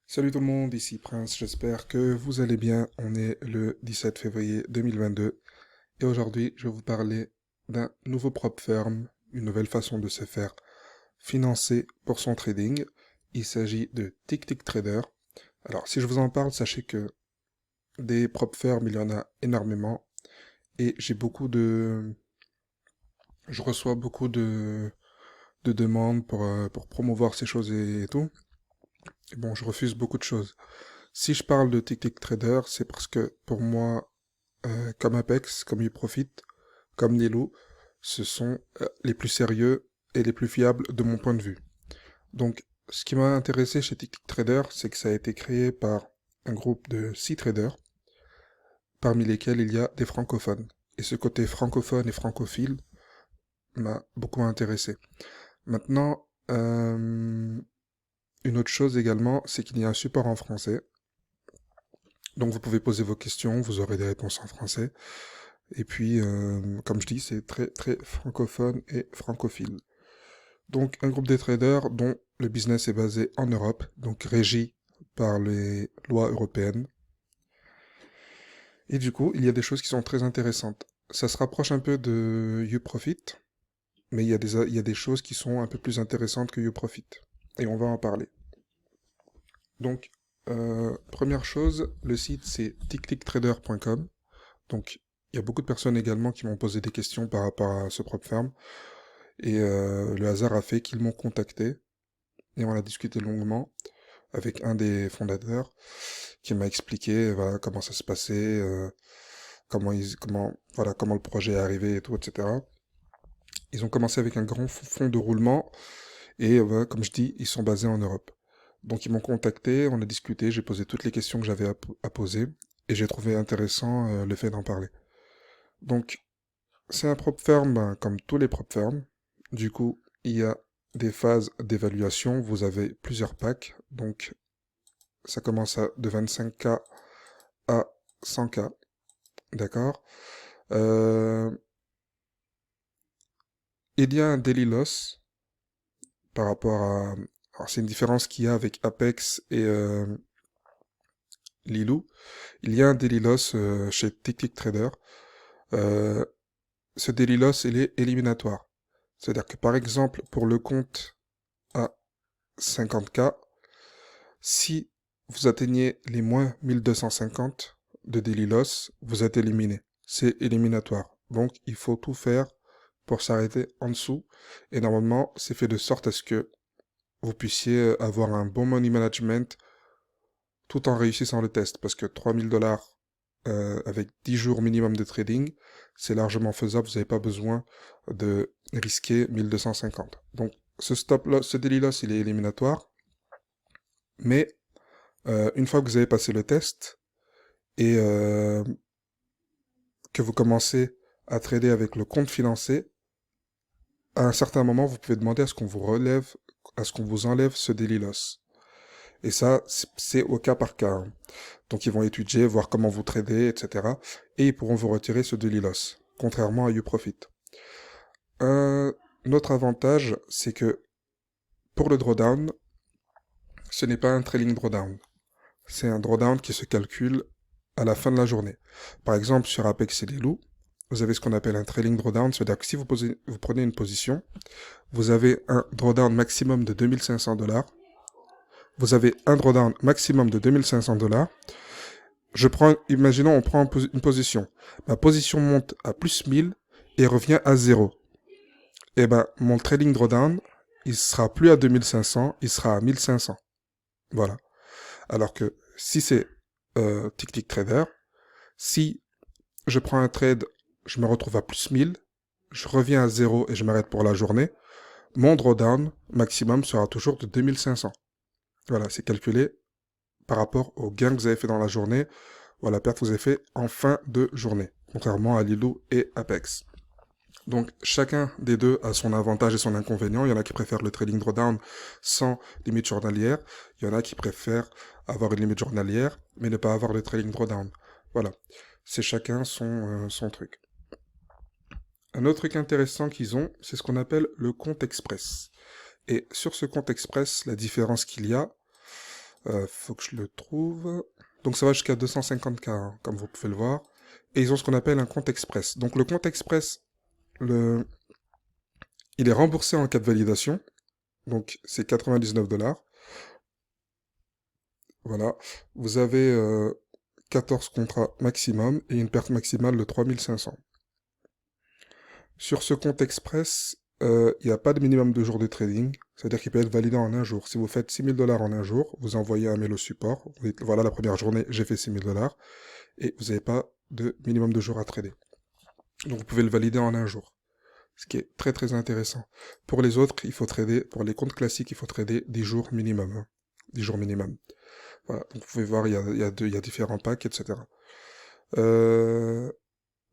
Salut tout le monde, ici Prince, j'espère que vous allez bien. On est le 17 février 2022 et aujourd'hui je vais vous parler d'un nouveau prop firm, une nouvelle façon de se faire financer pour son trading. Il s'agit de TickTickTrader. Alors si je vous en parle, sachez que des prop firms, il y en a énormément et je reçois beaucoup de demandes pour promouvoir ces choses et tout. Et bon, je refuse beaucoup de choses. Si je parle de TickTickTrader, c'est parce que pour moi, comme Apex, comme uProfit, comme Nilo, ce sont les plus sérieux et les plus fiables de mon point de vue. Donc, ce qui m'a intéressé chez TickTickTrader, c'est que ça a été créé par un groupe de 6 traders, parmi lesquels il y a des francophones. Et ce côté francophone et francophile m'a beaucoup intéressé. Maintenant, une autre chose également, c'est qu'il y a un support en français. Donc vous pouvez poser vos questions, vous aurez des réponses en français. Et puis, comme je dis, c'est très très francophone et francophile. Donc un groupe de traders dont le business est basé en Europe, donc régi par les lois européennes. Et du coup, il y a des choses qui sont très intéressantes. Ça se rapproche un peu de uProfit, mais il y a des choses qui sont un peu plus intéressantes que uProfit. Et on va en parler. Donc, première chose, le site c'est tickticktrader.com. Donc, il y a beaucoup de personnes également qui m'ont posé des questions par rapport à ce prop firm. Et le hasard a fait qu'ils m'ont contacté. Et on a discuté longuement avec un des fondateurs qui m'a expliqué voilà, comment ça se passait, comment le projet est arrivé et tout, etc. Ils ont commencé avec un grand fond de roulement. Et voilà, comme je dis, ils sont basés en Europe. Donc ils m'ont contacté, on a discuté, j'ai posé toutes les questions que j'avais à poser. Et j'ai trouvé intéressant le fait d'en parler. Donc, c'est un prop firm comme tous les prop firms. Du coup, il y a des phases d'évaluation. Vous avez plusieurs packs. Donc, ça commence de 25K à 100K. D'accord. Euh, il y a un daily loss par rapport à... Alors, c'est une différence qu'il y a avec Apex et Lilou. Il y a un daily loss chez TickTickTrader. Euh, Ce daily loss, il est éliminatoire. C'est-à-dire que par exemple, pour le compte à 50K, si vous atteignez les moins 1250 de daily loss, vous êtes éliminé. C'est éliminatoire. Donc, il faut tout faire pour s'arrêter en dessous. Et normalement, c'est fait de sorte à ce que vous puissiez avoir un bon money management tout en réussissant le test. Parce que 3000 $ avec 10 jours minimum de trading, c'est largement faisable. Vous n'avez pas besoin de risquer 1250. Donc, ce stop loss, ce daily loss, il est éliminatoire. Mais une fois que vous avez passé le test et que vous commencez à trader avec le compte financé, à un certain moment, vous pouvez demander à ce qu'on vous relève, à ce qu'on vous enlève ce daily loss. Et ça, c'est au cas par cas, hein. Donc ils vont étudier, voir comment vous tradez, etc. Et ils pourront vous retirer ce daily loss, contrairement à uProfit. Un autre avantage, c'est que pour le drawdown, ce n'est pas un trailing drawdown. C'est un drawdown qui se calcule à la fin de la journée. Par exemple, sur Apex et Lilou, vous avez ce qu'on appelle un trailing drawdown, c'est-à-dire que si vous prenez une position, vous avez un drawdown maximum de 2500 $, vous avez un drawdown maximum de 2500 $, imaginons, on prend une position. Ma position monte à plus 1000 et revient à 0. Et ben, mon trailing drawdown, il sera plus à 2500, il sera à 1500. Voilà. Alors que si c'est TickTickTrader, si je prends un trade, je me retrouve à plus 1000, je reviens à 0 et je m'arrête pour la journée, mon drawdown maximum sera toujours de 2500. Voilà, c'est calculé par rapport au gain que vous avez fait dans la journée ou à la perte que vous avez fait en fin de journée, contrairement à Lilou et Apex. Donc chacun des deux a son avantage et son inconvénient. Il y en a qui préfèrent le trading drawdown sans limite journalière. Il y en a qui préfèrent avoir une limite journalière, mais ne pas avoir le trading drawdown. Voilà, c'est chacun son truc. Un autre truc intéressant qu'ils ont, c'est ce qu'on appelle le compte express. Et sur ce compte express, la différence qu'il y a, Faut que je le trouve. Donc ça va jusqu'à 250K, hein, comme vous pouvez le voir. Et ils ont ce qu'on appelle un compte express. Donc le compte express, il est remboursé en cas de validation. Donc c'est 99 $. Voilà. Vous avez 14 contrats maximum et une perte maximale de 3500. Sur ce compte express, il n'y a pas de minimum de jours de trading, c'est-à-dire qu'il peut être validé en un jour. Si vous faites 6000 $ en un jour, vous envoyez un mail au support, vous dites, voilà la première journée, j'ai fait 6000 $, et vous n'avez pas de minimum de jours à trader. Donc vous pouvez le valider en un jour, ce qui est très très intéressant. Pour les autres, il faut trader, pour les comptes classiques, il faut trader 10 jours minimum. 10 jours minimum. Voilà, donc vous pouvez voir, il y a différents packs, etc.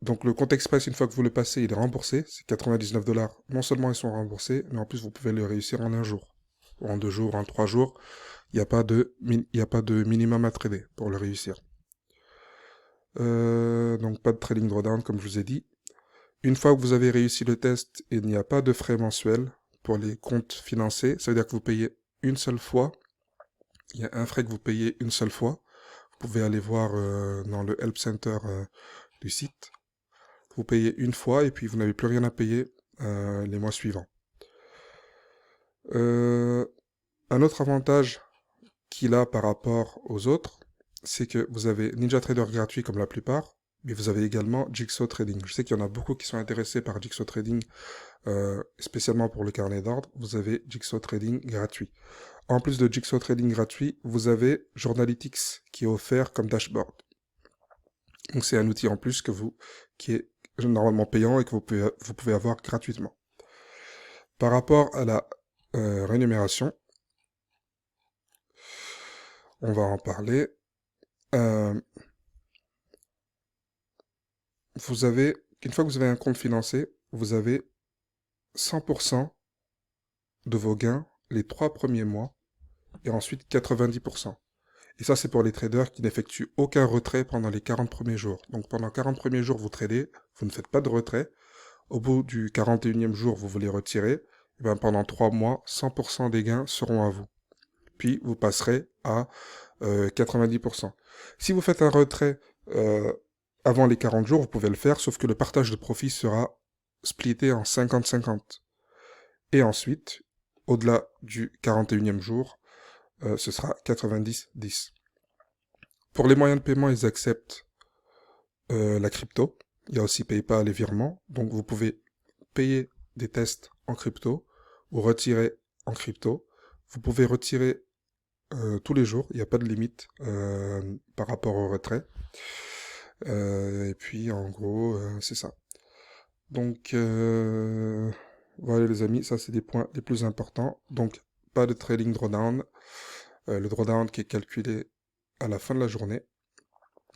Donc le compte express, une fois que vous le passez, il est remboursé. C'est 99 $. Non seulement ils sont remboursés, mais en plus vous pouvez le réussir en un jour. Ou en 2 jours, en 3 jours. Il n'y a pas de minimum à trader pour le réussir. Donc pas de trading drawdown comme je vous ai dit. Une fois que vous avez réussi le test, il n'y a pas de frais mensuels pour les comptes financés. Ça veut dire que vous payez une seule fois. Il y a un frais que vous payez une seule fois. Vous pouvez aller voir dans le Help Center du site. Vous payez une fois et puis vous n'avez plus rien à payer les mois suivants. Un autre avantage qu'il a par rapport aux autres, c'est que vous avez NinjaTrader gratuit comme la plupart, mais vous avez également Jigsaw Trading. Je sais qu'il y en a beaucoup qui sont intéressés par Jigsaw Trading, spécialement pour le carnet d'ordre. Vous avez Jigsaw Trading gratuit. En plus de Jigsaw Trading gratuit, vous avez Journalytics qui est offert comme dashboard. Donc c'est un outil en plus qui est normalement payant et que vous pouvez avoir gratuitement. Par rapport à la rémunération, on va en parler. Une fois que vous avez un compte financé, vous avez 100% de vos gains les 3 premiers mois et ensuite 90%. Et ça, c'est pour les traders qui n'effectuent aucun retrait pendant les 40 premiers jours. Donc pendant 40 premiers jours, vous tradez, vous ne faites pas de retrait. Au bout du 41e jour, vous voulez retirer. Et bien pendant 3 mois, 100% des gains seront à vous. Puis vous passerez à 90%. Si vous faites un retrait avant les 40 jours, vous pouvez le faire, sauf que le partage de profit sera splitté en 50-50. Et ensuite, au-delà du 41e jour, ce sera 90-10. Pour les moyens de paiement, ils acceptent la crypto. Il y a aussi PayPal et virements. Donc vous pouvez payer des tests en crypto ou retirer en crypto. Vous pouvez retirer tous les jours. Il n'y a pas de limite par rapport au retrait. Et puis en gros, c'est ça. Donc voilà les amis, ça c'est des points les plus importants. Donc pas de trading drawdown. Le drawdown qui est calculé à la fin de la journée.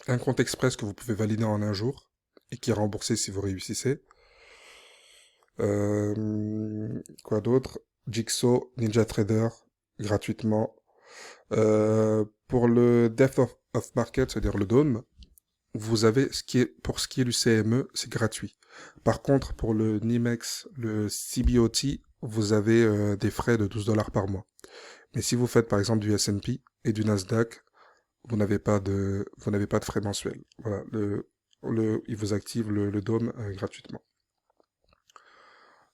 Un compte express que vous pouvez valider en un jour et qui est remboursé si vous réussissez. Quoi d'autre? Jigsaw, NinjaTrader, gratuitement. Pour le Depth of Market, c'est-à-dire le DOM, vous avez pour ce qui est du CME, c'est gratuit. Par contre, pour le NIMEX, le CBOT, vous avez des frais de 12 $ par mois. Mais si vous faites par exemple du S&P et du Nasdaq, vous n'avez pas de frais mensuels. Voilà, il vous active le DOM gratuitement.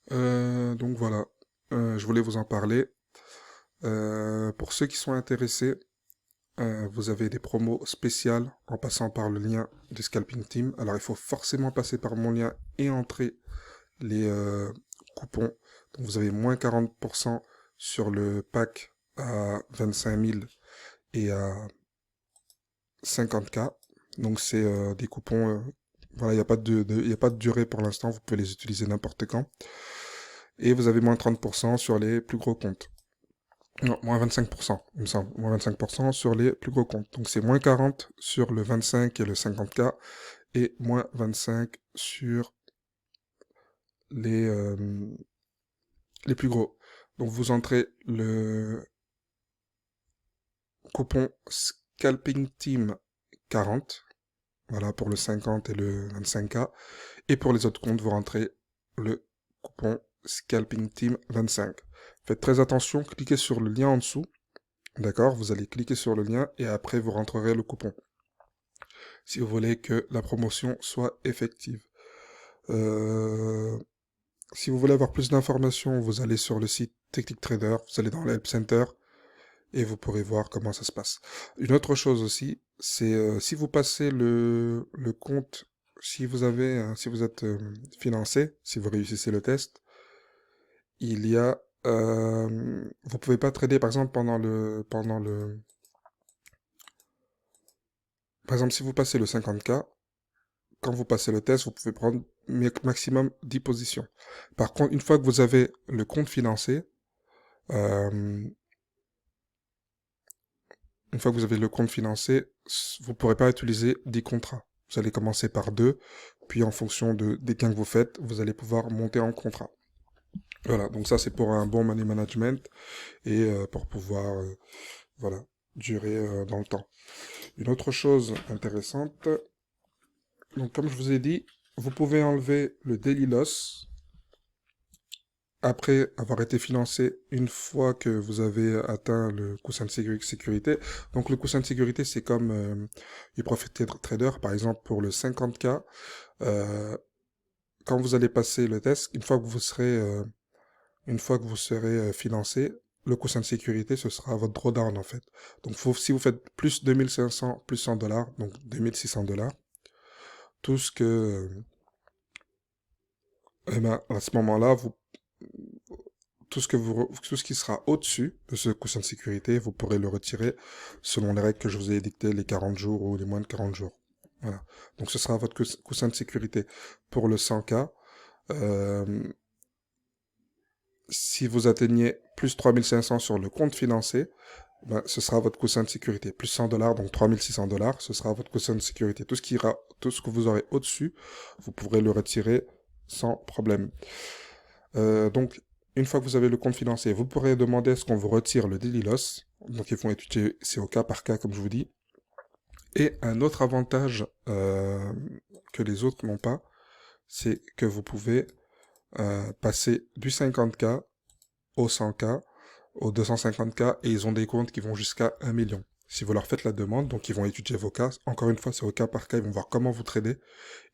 Donc voilà, je voulais vous en parler. Pour ceux qui sont intéressés, vous avez des promos spéciales en passant par le lien du Scalping Team. Alors il faut forcément passer par mon lien et entrer les coupons. Donc vous avez moins 40% sur le pack à 25 000 et à 50K. Donc c'est des coupons, voilà, il n'y a pas de durée pour l'instant, vous pouvez les utiliser n'importe quand. Et vous avez moins 30% sur les plus gros comptes. Non, moins 25%, il me semble. Moins 25% sur les plus gros comptes. Donc c'est moins 40 sur le 25 et le 50K et moins 25 sur les plus gros. Donc vous entrez le coupon Scalping Team 40, voilà pour le 50 et le 25K. Et pour les autres comptes, vous rentrez le coupon Scalping Team 25. Faites très attention, cliquez sur le lien en dessous D'accord? Vous allez cliquer sur le lien et après vous rentrerez le coupon. Si vous voulez que la promotion soit effective. Euh, Si vous voulez avoir plus d'informations, vous allez sur le site Technic Trader, vous allez dans le Help Center et vous pourrez voir comment ça se passe. Une autre chose aussi, c'est si vous passez le compte, si vous avez, si vous êtes financé, si vous réussissez le test, il y a, vous pouvez pas trader par exemple par exemple si vous passez le 50K, quand vous passez le test, vous pouvez prendre maximum 10 positions. Par contre, une fois que vous avez le compte financé, euh, une fois que vous avez le compte financé, vous ne pourrez pas utiliser 10 contrats. Vous allez commencer par 2, puis en fonction des gains que vous faites, vous allez pouvoir monter en contrat. Voilà, donc ça c'est pour un bon money management et pour pouvoir voilà, durer dans le temps. Une autre chose intéressante, donc comme je vous ai dit, vous pouvez enlever le daily loss après avoir été financé une fois que vous avez atteint le coussin de sécurité. Donc le coussin de sécurité, c'est comme eProfit Trader, par exemple pour le 50K, quand vous allez passer le test, une fois que vous serez financé, le coussin de sécurité, ce sera votre drawdown en fait. Donc si vous faites plus 2500, plus 100 dollars, donc 2600 dollars, tout ce que, eh ben, à ce moment-là, tout ce qui sera au-dessus de ce coussin de sécurité, vous pourrez le retirer selon les règles que je vous ai dictées, les 40 jours ou les moins de 40 jours. Voilà. Donc ce sera votre coussin de sécurité. Pour le 100K, si vous atteignez plus 3500 sur le compte financé, ben, ce sera votre coussin de sécurité. Plus 100 dollars, donc 3600 dollars, ce sera votre coussin de sécurité. Tout ce que vous aurez au-dessus, vous pourrez le retirer sans problème. Donc, une fois que vous avez le compte financier, vous pourrez demander à ce qu'on vous retire le daily loss. Donc, ils vont étudier, c'est au cas par cas, comme je vous dis. Et un autre avantage que les autres n'ont pas, c'est que vous pouvez passer du 50K au 100K, au 250K, et ils ont des comptes qui vont jusqu'à 1 million. Si vous leur faites la demande, donc ils vont étudier vos cas. Encore une fois, c'est au cas par cas, ils vont voir comment vous tradez,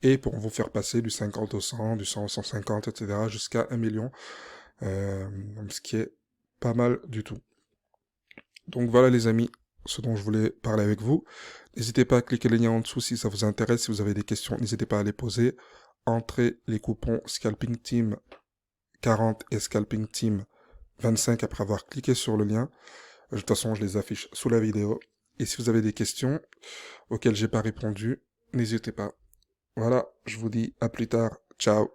et pourront vous faire passer du 50 au 100, du 100 au 150, etc., jusqu'à 1 million. Ce qui est pas mal du tout. Donc voilà les amis, ce dont je voulais parler avec vous. N'hésitez pas à cliquer les liens en dessous si ça vous intéresse, si vous avez des questions, n'hésitez pas à les poser. Entrez les coupons Scalping Team 40 et Scalping Team 25 après avoir cliqué sur le lien. De toute façon, je les affiche sous la vidéo. Et si vous avez des questions auxquelles j'ai pas répondu, n'hésitez pas. Voilà, je vous dis à plus tard. Ciao.